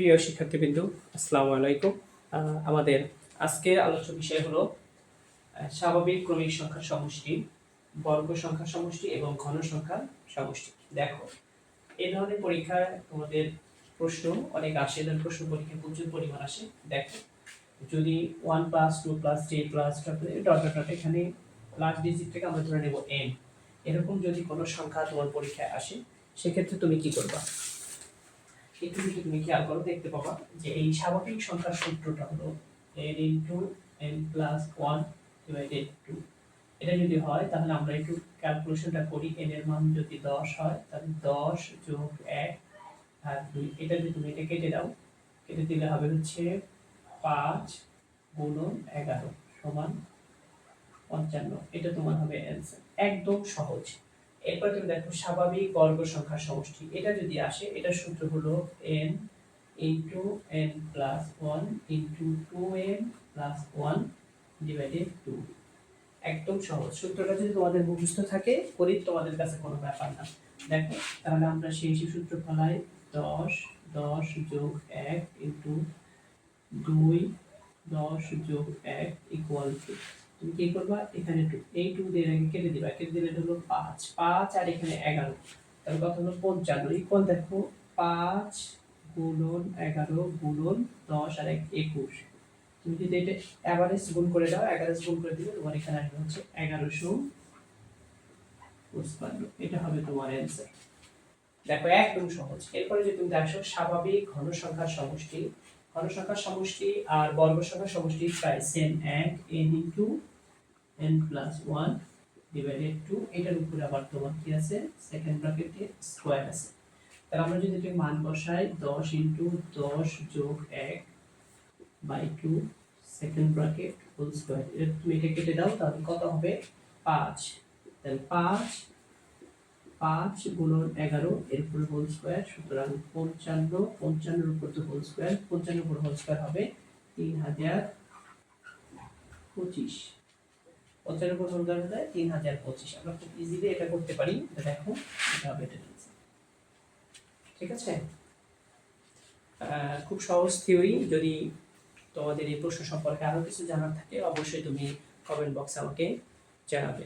প্রিয় শিক্ষার্থীবৃন্দ, আসসালামু আলাইকুম। আমাদের আজকের আলোচ্য বিষয় হলো স্বাভাবিক ক্রমিক সংখ্যার সমষ্টি, বর্গ সংখ্যার সমষ্টি এবং ঘন সংখ্যার সমষ্টি। দেখো, এই ধরনের পরীক্ষায় তোমাদের প্রশ্ন অনেক আসে, ধরনের প্রশ্ন পরীক্ষায় প্রচুর পরিমাণ আসে। দেখো, যদি 1 + 2 + 3 + ডট ডট ডট এখানে লাস্ট ডিজিটটাকে আমরা ধরে নেব n, এরকম যদি কোনো সংখ্যা তোমার পরীক্ষায় আসে, সেক্ষেত্রে তুমি কি করবা? একটু যদি তুমি খেয়াল করো, দেখতে পাবা যে এই স্বাভাবিক সংখ্যার সূত্রটা হলো n * n + 1 / 2। এটা যদি হয় তাহলে আমরা একটু ক্যালকুলেশনটা করি। n এর মান যদি 10 হয় তাহলে 10 + 1 আর 2, এটা যদি তুমি এটা কেটে দাও, কেটে দিলে হবে হচ্ছে 5 × 11 = 55। এটা তোমার হবে অ্যানসার, একদম সহজ। এরপর তুমি দেখো স্বাভাবিক বর্গ সংখ্যার সমষ্টি, এটা যদি আসে, এটার সূত্র হলো n * n + 1 * 2n + 1 / 2। একদম সহজ। সূত্রটা যদি তোমাদের মুখস্থ থাকে, গণিত তোমাদের কাছে কোনো ব্যাপার না। দেখো, তাহলে আমরা সেই সূত্র ফলাই 10 + 1 * 2 10 + 1 = তুমি কি করবা, এখানে 2, এই 2 দিয়ে কেটে দিবা, কেটে দিলে হলো 5 5 আর এখানে 11, তাহলে কত হলো 55 ইকুয়াল। দেখো 5 × 11 × 10 আর 1 21। তুমি যদি এটা এভারেজ গুণ করে দাও, এভারেজ গুণ করে দিলে তোমার এখানে আসবে হচ্ছে 1155। এটা হবে তোমার অ্যানসার। দেখো, একদম সহজ। এরপরে যদি তুমি দেখো স্বাভাবিক ঘন সংখ্যার সমষ্টি, ঘন সংখ্যার সমষ্টি আর বর্গ সংখ্যার সমষ্টি প্রায় সেম, এক n * n + 1 / 2। এটার উপরে আবার তোমার কি আছে, সেকেন্ড ব্র্যাকেটে স্কয়ার আছে। তাহলে আমরা যদি এটাকে মান বসাই 10 * 10 + 1 / 2 সেকেন্ড ব্র্যাকেট হোল স্কয়ার, এটা তুমি এটা কেটে দাও, তাহলে কত হবে 5। তাহলে 5 × 11 এর উপরে হোল স্কয়ার, সুতরাং 55 55 এর উপর হোল স্কয়ার, 55 এর উপর হোল স্কয়ার হবে 3025। 55 এর উপর হোল স্কয়ার হলে 3025। আমরা খুব ইজিলি এটা করতে পারি। এটা দেখো, এটা হবে এটা। ঠিক আছে, খুব সহজ থিওরি। যদি তোমাদের এই প্রশ্ন সম্পর্কে আরো কিছু জানার থাকে, অবশ্যই তুমি কমেন্ট বক্সে আমাকে জানাবে।